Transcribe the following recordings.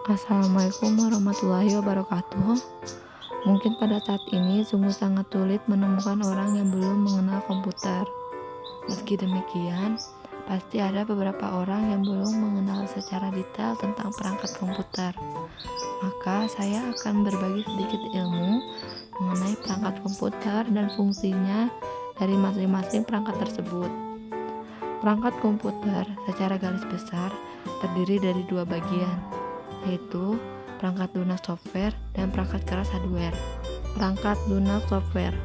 Assalamualaikum warahmatullahi wabarakatuh. Mungkin pada saat ini sungguh sangat sulit menemukan orang yang belum mengenal komputer. Meski demikian, pasti ada beberapa orang yang belum mengenal secara detail tentang perangkat komputer. Maka saya akan berbagi sedikit ilmu mengenai perangkat komputer dan fungsinya dari masing-masing perangkat tersebut. Perangkat komputer secara garis besar terdiri dari dua bagian, yaitu perangkat lunak software dan perangkat keras hardware. Perangkat lunak software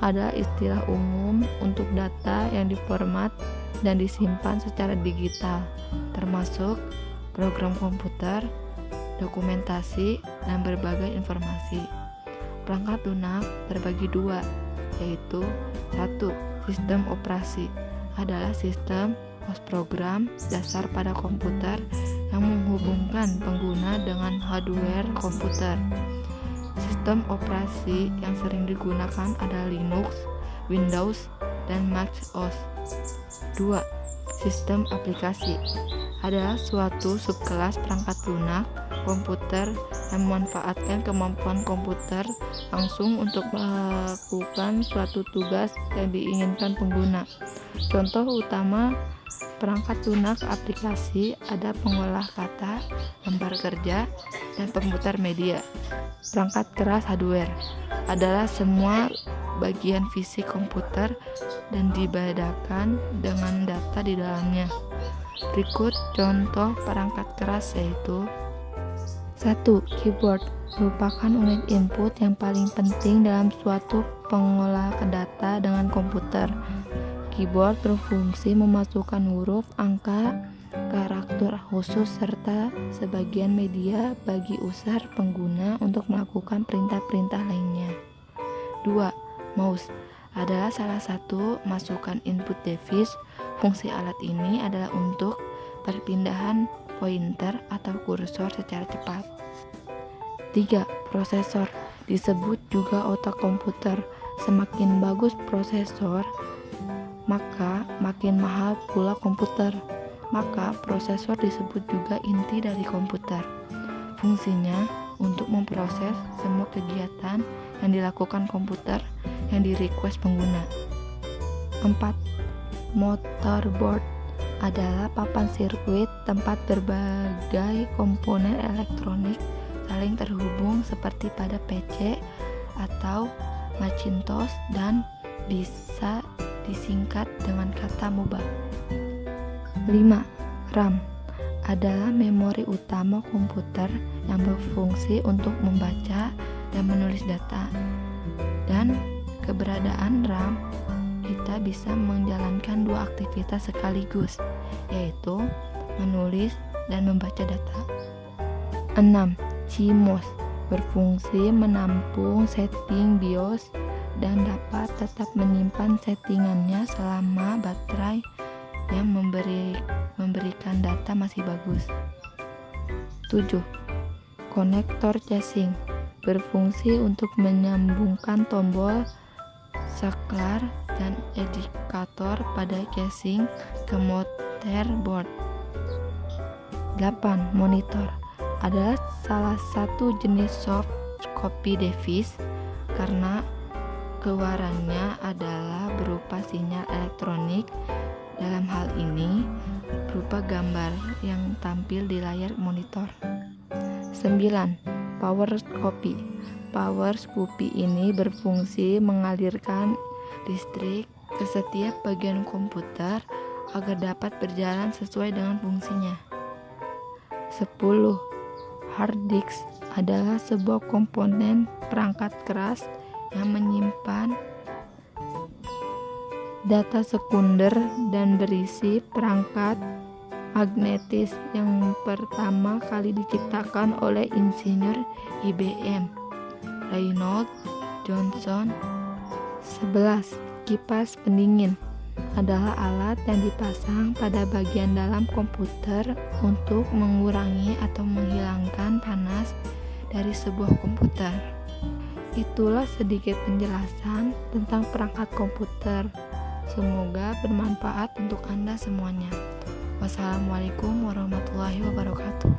adalah istilah umum untuk data yang diformat dan disimpan secara digital, termasuk program komputer, dokumentasi, dan berbagai informasi. Perangkat lunak terbagi dua, yaitu 1. Sistem operasi adalah sistem host program dasar pada komputer yang menghubungkan pengguna dengan hardware komputer. Sistem operasi yang sering digunakan adalah Linux, Windows, dan Mac OS. 2. Sistem aplikasi adalah suatu subkelas perangkat lunak komputer yang memanfaatkan kemampuan komputer langsung untuk melakukan suatu tugas yang diinginkan pengguna. Contoh utama perangkat lunak aplikasi ada pengolah kata, lembar kerja, dan pemutar media. Perangkat keras hardware adalah semua bagian fisik komputer dan dibedakan dengan data di dalamnya. Berikut contoh perangkat keras yaitu 1. Keyboard merupakan unit input yang paling penting dalam suatu pengolah data dengan komputer. Keyboard berfungsi memasukkan huruf, angka, karakter khusus, serta sebagian media bagi user pengguna untuk melakukan perintah-perintah lainnya. 2. Mouse adalah salah satu masukan input device. Fungsi alat ini adalah untuk perpindahan pointer atau kursor secara cepat. 3. Prosesor disebut juga otak komputer. Semakin bagus prosesor, maka makin mahal pula komputer. Maka prosesor disebut juga inti dari komputer. Fungsinya untuk memproses semua kegiatan yang dilakukan komputer yang di-request pengguna. 4. Motherboard adalah papan sirkuit tempat berbagai komponen elektronik saling terhubung seperti pada PC atau Macintosh dan bisa disingkat dengan kata mobile. 5. RAM adalah memori utama komputer yang berfungsi untuk membaca dan menulis data. Dan keberadaan RAM, kita bisa menjalankan dua aktivitas sekaligus, yaitu menulis dan membaca data. 6. CMOS berfungsi menampung setting BIOS dan dapat tetap menyimpan settingannya selama baterai yang memberikan data masih bagus. 7. Konektor casing berfungsi untuk menyambungkan tombol, saklar, dan indikator pada casing ke motherboard. 8. Monitor adalah salah satu jenis soft copy device karena keluarannya adalah berupa sinyal elektronik. Dalam hal ini berupa gambar yang tampil di layar monitor. 9. Power copy. Power copy ini berfungsi mengalirkan listrik ke setiap bagian komputer agar dapat berjalan sesuai dengan fungsinya. 10. Hard disk adalah sebuah komponen perangkat keras yang menyimpan data sekunder dan berisi perangkat magnetis yang pertama kali diciptakan oleh insinyur IBM, Reynolds Johnson. 11. Kipas pendingin adalah alat yang dipasang pada bagian dalam komputer untuk mengurangi atau menghilangkan panas dari sebuah komputer. Itulah sedikit penjelasan tentang perangkat komputer. Semoga bermanfaat untuk Anda semuanya. Wassalamualaikum warahmatullahi wabarakatuh.